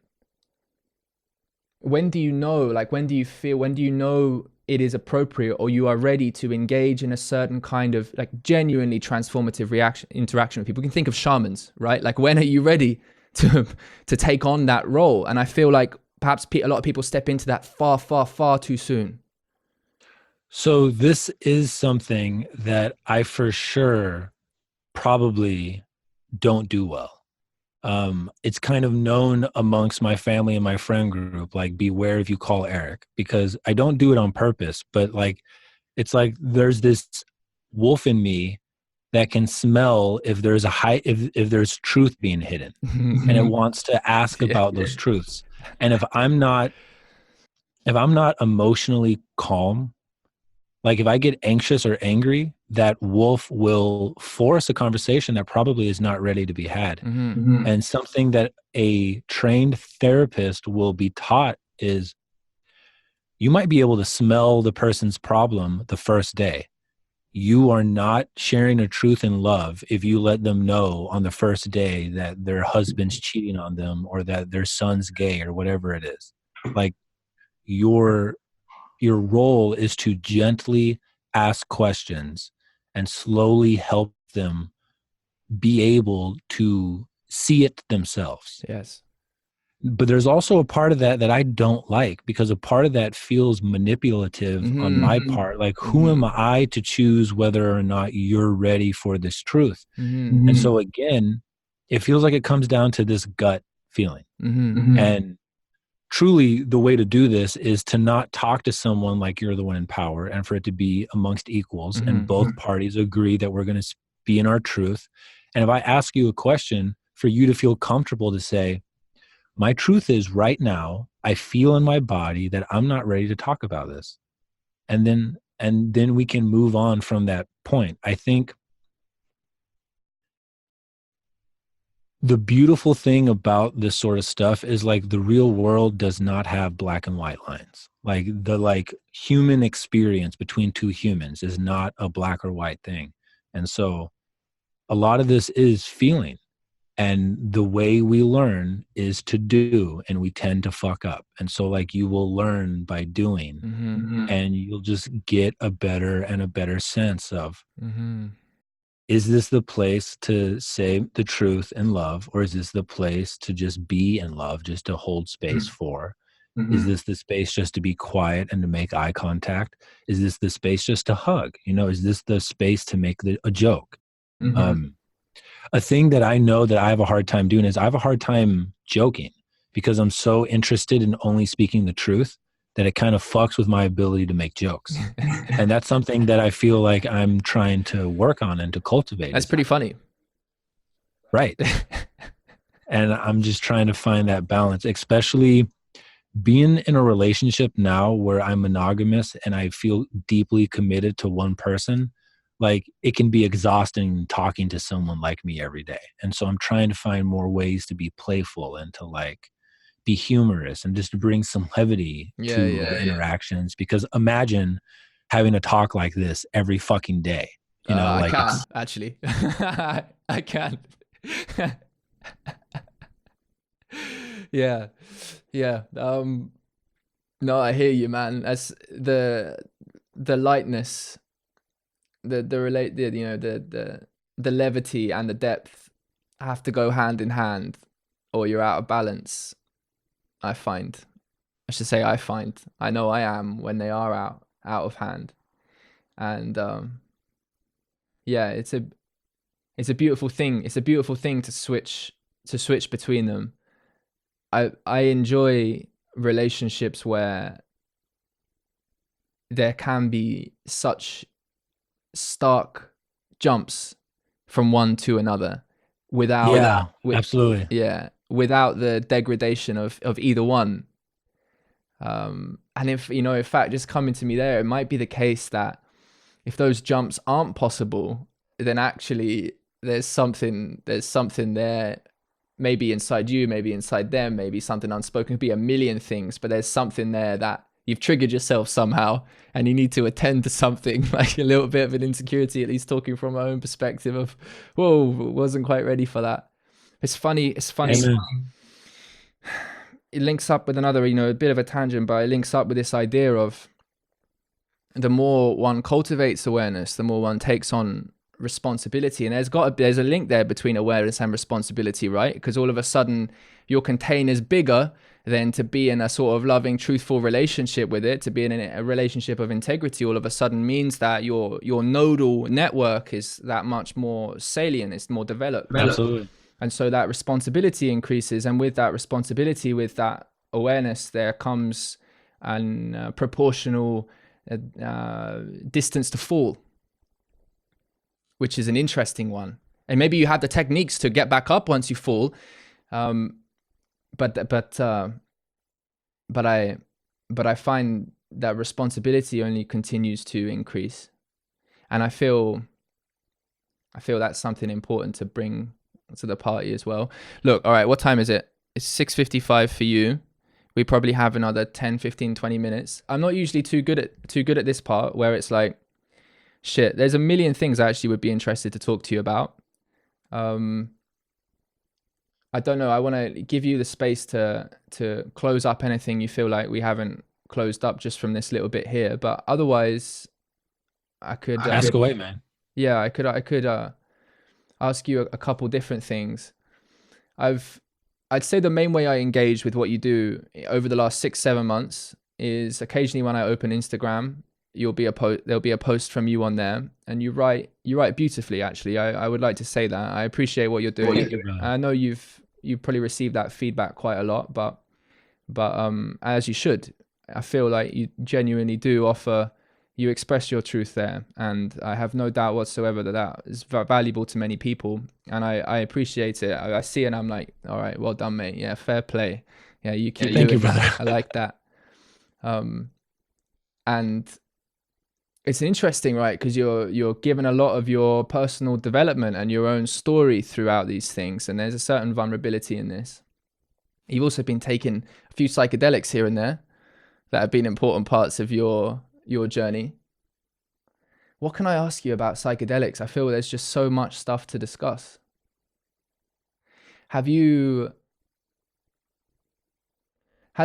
when do you know, like when do you feel, when do you know it is appropriate or you are ready to engage in a certain kind of like genuinely transformative interaction with people? You can think of shamans, right? Like when are you ready to take on that role? And I feel like perhaps a lot of people step into that far too soon. So this is something that I for sure probably don't do well. It's kind of known amongst my family and my friend group, like beware if you call Eric, because I don't do it on purpose, but like, it's like there's this wolf in me that can smell if there's if there's truth being hidden, and it wants to ask Yeah. about those truths. And if I'm not emotionally calm, like if I get anxious or angry, that wolf will force a conversation that probably is not ready to be had. And something that a trained therapist will be taught is you might be able to smell the person's problem the first day. You are not sharing a truth in love if you let them know on the first day that their husband's cheating on them or that their son's gay or whatever it is. Like your role is to gently ask questions and slowly help them be able to see it themselves. Yes. But there's also a part of that that I don't like, because a part of that feels manipulative on my part. Like, who am I to choose whether or not you're ready for this truth? And so again, it feels like it comes down to this gut feeling. And truly the way to do this is to not talk to someone like you're the one in power, and for it to be amongst equals and both parties agree that we're going to be in our truth. And if I ask you a question, for you to feel comfortable to say, my truth is right now, I feel in my body that I'm not ready to talk about this. And then we can move on from that point. I think the beautiful thing about this sort of stuff is like the real world does not have black and white lines. Like the human experience between two humans is not a black or white thing. And so a lot of this is feeling. And the way we learn is to do, and we tend to fuck up. And so like you will learn by doing, and you'll just get a better and a better sense of, is this the place to say the truth in love, or is this the place to just be in love, just to hold space for? Is this the space just to be quiet and to make eye contact? Is this the space just to hug? You know, is this the space to make a joke? A thing that I know that I have a hard time doing is I have a hard time joking, because I'm so interested in only speaking the truth that it kind of fucks with my ability to make jokes. And that's something that I feel like I'm trying to work on and to cultivate. That's pretty funny. Right. And I'm just trying to find that balance, especially being in a relationship now where I'm monogamous and I feel deeply committed to one person. Like it can be exhausting talking to someone like me every day. And so I'm trying to find more ways to be playful and to like be humorous and just to bring some levity to the interactions. Because imagine having a talk like this every fucking day. You know, I can actually. I can. Yeah. No, I hear you, man. As the lightness, the levity and the depth have to go hand in hand, or you're out of balance. I find. I know I am when they are out of hand, and yeah, it's a beautiful thing. It's a beautiful thing to switch between them. I enjoy relationships where there can be such stark jumps from one to another without absolutely without the degradation of either one. And if in fact, just coming to me there, it might be the case that if those jumps aren't possible, then actually there's something there, maybe inside you, maybe inside them, maybe something unspoken. It could be a million things, but there's something there that you've triggered yourself somehow, and you need to attend to something, like a little bit of an insecurity, at least talking from my own perspective of, whoa, wasn't quite ready for that. It's funny. Amen. it links up with another, a bit of a tangent, but it links up with this idea of the more one cultivates awareness, the more one takes on responsibility. And there's a link there between awareness and responsibility, right? Because all of a sudden your container's bigger than to be in a sort of loving, truthful relationship with it. To be in a relationship of integrity all of a sudden means that your nodal network is that much more salient, it's more developed. Absolutely. And so that responsibility increases, and with that responsibility, with that awareness, there comes an proportional distance to fall, which is an interesting one. And maybe you have the techniques to get back up once you fall, but I find that responsibility only continues to increase, and I feel that's something important to bring to the party as well. Look, all right, what time is it? It's 6:55 for you. We probably have another 10, 15, 20 minutes. I'm not usually too good at this part where it's like, shit, there's a million things I actually would be interested to talk to you about. I don't know. I want to give you the space to close up anything you feel like we haven't closed up just from this little bit here. But otherwise, I could ask away, man. Yeah, I could ask you a couple different things. I'd say the main way I engage with what you do over the last 6-7 months is occasionally when I open Instagram, there'll be a post from you on there, and you write beautifully. Actually, I would like to say that I appreciate what you're doing. I know you've probably received that feedback quite a lot, but as you should. I feel like you genuinely do offer. You express your truth there, and I have no doubt whatsoever that is valuable to many people, and I appreciate it. I see it and I'm like, all right, well done, mate. Yeah, fair play. Yeah, you keep doing it. Thank you, brother. I like that. And it's interesting, right? Because you're given a lot of your personal development and your own story throughout these things, and there's a certain vulnerability in this. You've also been taking a few psychedelics here and there that have been important parts of your journey. What can I ask you about psychedelics? I feel there's just so much stuff to discuss. Has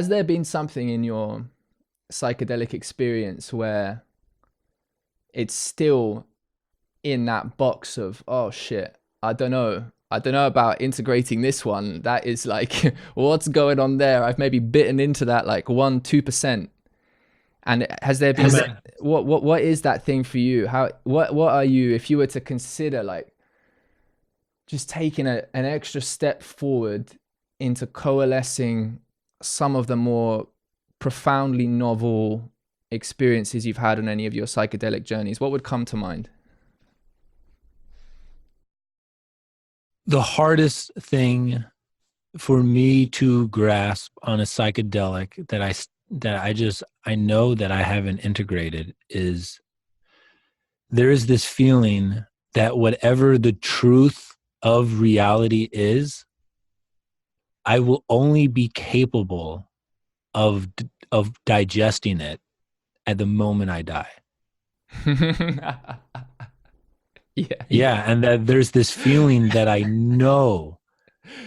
there been something in your psychedelic experience where it's still in that box of, oh shit, I don't know about integrating this one. That is like, what's going on there? I've maybe bitten into that like 1-2%. And has there been what is that thing for you? What are you, if you were to consider like just taking an extra step forward into coalescing some of the more profoundly novel experiences you've had on any of your psychedelic journeys, what would come to mind? The hardest thing for me to grasp on a psychedelic that I know that I haven't integrated is there is this feeling that whatever the truth of reality is, I will only be capable of digesting it at the moment I die. Yeah, and that there's this feeling that I know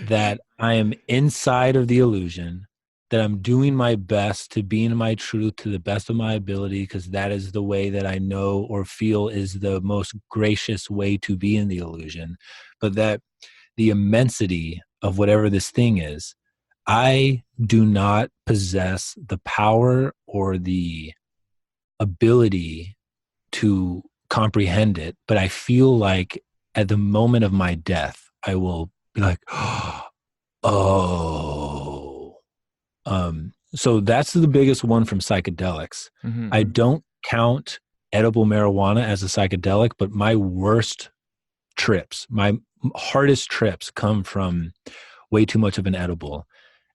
that I am inside of the illusion, that I'm doing my best to be in my truth to the best of my ability, because that is the way that I know or feel is the most gracious way to be in the illusion. But that the immensity of whatever this thing is, I do not possess the power or the ability to comprehend it, but I feel like at the moment of my death, I will be like, oh. So that's the biggest one from psychedelics. Mm-hmm. I don't count edible marijuana as a psychedelic, but my worst trips, my hardest trips come from way too much of an edible.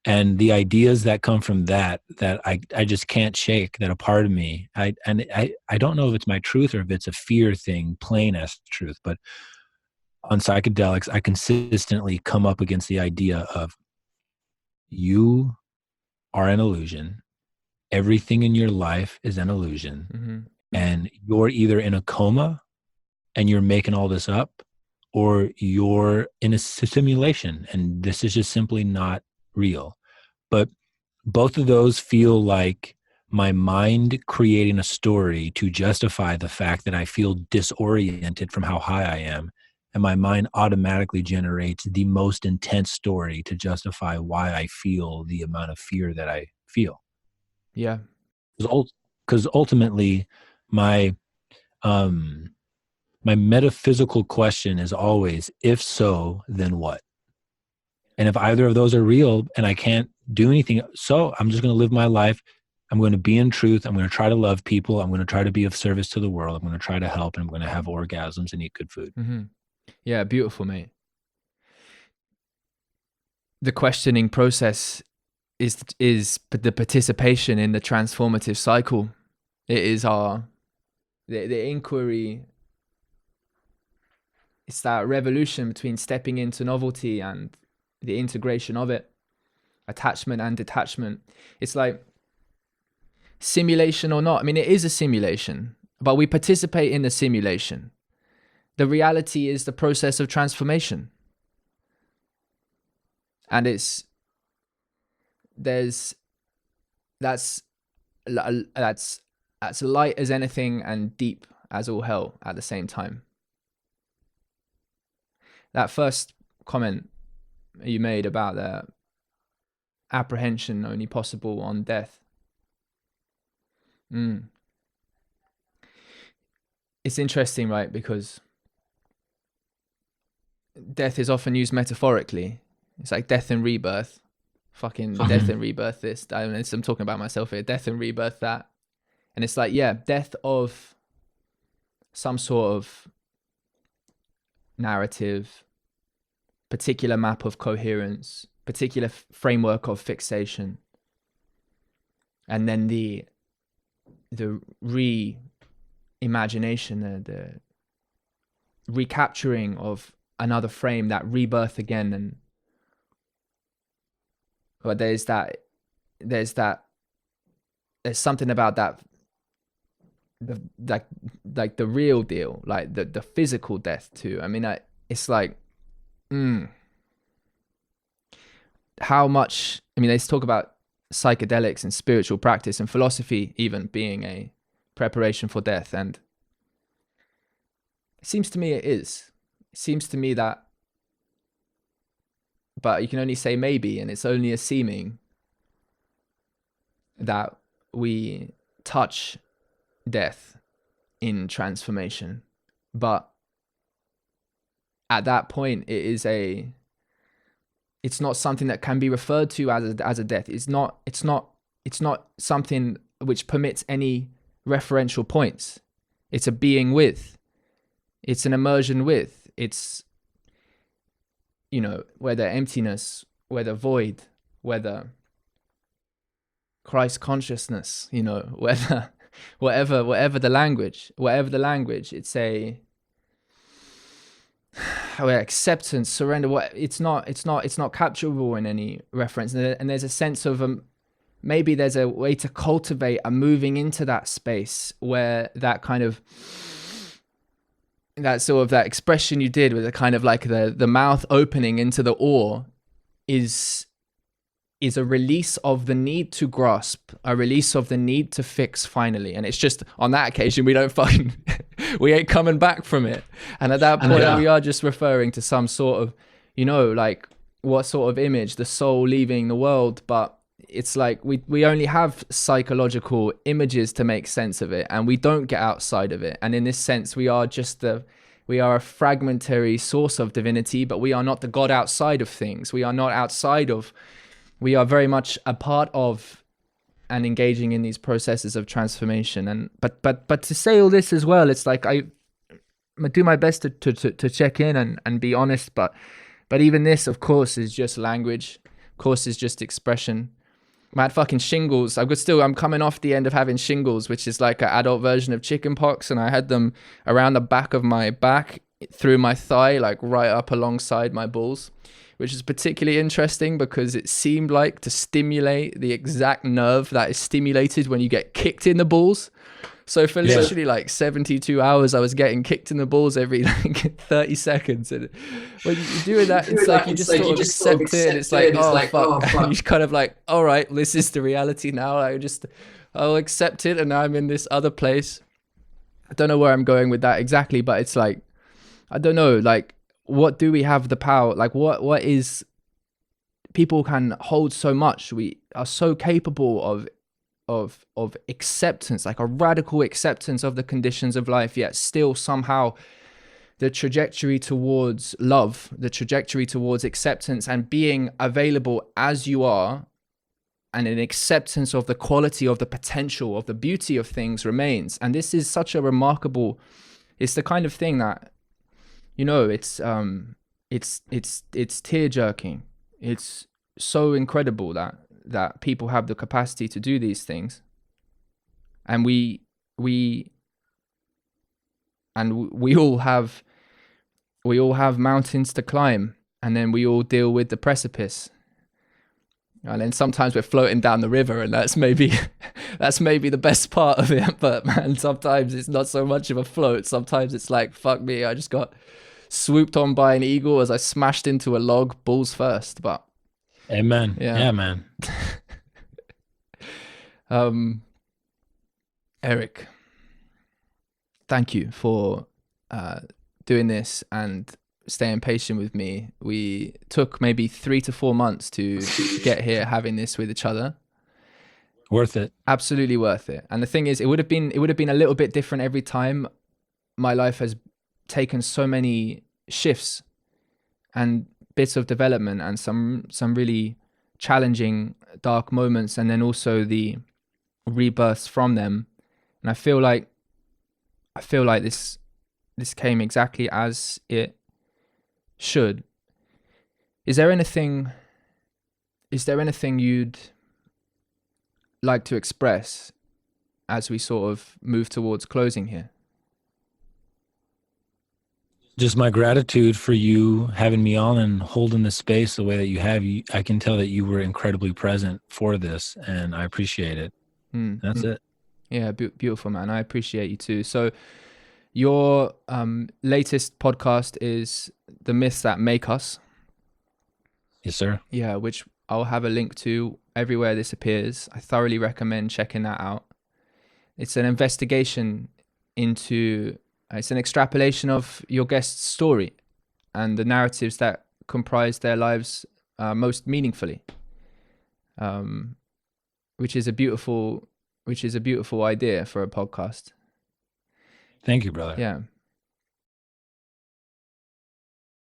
And the ideas that come from that I just can't shake, that a part of me, I don't know if it's my truth or if it's a fear thing, plain as truth, but on psychedelics, I consistently come up against the idea of you are an illusion. Everything in your life is an illusion. Mm-hmm. And you're either in a coma and you're making all this up, or you're in a simulation and this is just simply not real. But both of those feel like my mind creating a story to justify the fact that I feel disoriented from how high I am. And my mind automatically generates the most intense story to justify why I feel the amount of fear that I feel. Yeah. Because ultimately, my my metaphysical question is always, if so, then what? And if either of those are real and I can't do anything, so I'm just going to live my life. I'm going to be in truth. I'm going to try to love people. I'm going to try to be of service to the world. I'm going to try to help, and I'm going to have orgasms and eat good food. Mm-hmm. Yeah, beautiful, mate. The questioning process is the participation in the transformative cycle. It is the inquiry. It's that revolution between stepping into novelty and the integration of it, attachment and detachment. It's like simulation or not. I mean, it is a simulation, but we participate in the simulation. The reality is the process of transformation. And that's light as anything and deep as all hell at the same time. That first comment you made about the apprehension only possible on death. It's interesting, right? Because death is often used metaphorically. It's like death and rebirth. Fucking death and rebirth this. I'm talking about myself here. Death and rebirth that. And it's like, yeah, death of some sort of narrative, particular map of coherence, particular framework of fixation. And then the reimagination, the recapturing of another frame, that rebirth again. But there's something about that, like the real deal, like the physical death too. I mean, it's like, how much, I mean, they talk about psychedelics and spiritual practice and philosophy even being a preparation for death. And it seems to me it is. It seems to me that, but you can only say maybe, and it's only a seeming, that we touch death in transformation. But at that point, it's not something that can be referred to as a death. It's not something which permits any referential points. It's a being with. It's an immersion with. It's, whether emptiness, whether void, whether Christ consciousness, whether whatever the language, it's a acceptance, surrender. It's not capturable in any reference. And there's a sense of maybe there's a way to cultivate a moving into that space where that kind of, that sort of that expression you did with the kind of like the mouth opening into the awe is a release of the need to grasp, a release of the need to fix finally. And it's just on that occasion, we ain't coming back from it. And at that point, we are just referring to some sort of, like what sort of image, the soul leaving the world. But it's like we only have psychological images to make sense of it, and we don't get outside of it. And in this sense, we are a fragmentary source of divinity, but we are not the God outside of things. We are not outside of, we are very much a part of and engaging in these processes of transformation. And but to say all this as well, it's like I do my best to check in and be honest, but even this, of course, is just language, of course, is just expression. I had fucking shingles. I'm coming off the end of having shingles, which is like an adult version of chickenpox, and I had them around the back of my back, through my thigh, like right up alongside my balls, which is particularly interesting because it seemed like to stimulate the exact nerve that is stimulated when you get kicked in the balls. So for literally like 72 hours, I was getting kicked in the balls every like 30 seconds. And when you're doing that, it's like you just sort of accept it. And it's like, oh, fuck. And you kind of like, all right, this is the reality now. I'll accept it. And now I'm in this other place. I don't know where I'm going with that exactly, but it's like, I don't know, like, what do we have the power? Like, what is, people can hold so much. We are so capable of acceptance, like a radical acceptance of the conditions of life, yet still somehow the trajectory towards love, the trajectory towards acceptance and being available as you are, and an acceptance of the quality, of the potential, of the beauty of things remains. And this is such a remarkable, it's the kind of thing that, you know, it's tear jerking. It's so incredible that people have the capacity to do these things. And we all have mountains to climb, and then we all deal with the precipice. And then sometimes we're floating down the river, and that's maybe the best part of it. But man, sometimes it's not so much of a float. Sometimes it's like, fuck me, I just got swooped on by an eagle as I smashed into a log, balls first. But amen. Yeah, man. Erick, thank you for doing this and staying patient with me. We took maybe 3 to 4 months to get here, having this with each other. Worth it. Absolutely worth it. And the thing is, it would have been a little bit different every time. My life has taken so many shifts and bits of development and some really challenging dark moments, and then also the rebirths from them. And I feel like this came exactly as it should. Is there anything you'd like to express as we sort of move towards closing here? Just my gratitude for you having me on and holding the space the way that you have. I can tell that you were incredibly present for this, and I appreciate it. That's it. Yeah, beautiful, man. I appreciate you too. So your latest podcast is The Myths That Make Us. Yes, sir. Yeah, which I'll have a link to everywhere this appears. I thoroughly recommend checking that out. It's an investigation into, it's an extrapolation of your guest's story and the narratives that comprise their lives most meaningfully, which is a beautiful idea for a podcast. Thank you, brother. Yeah.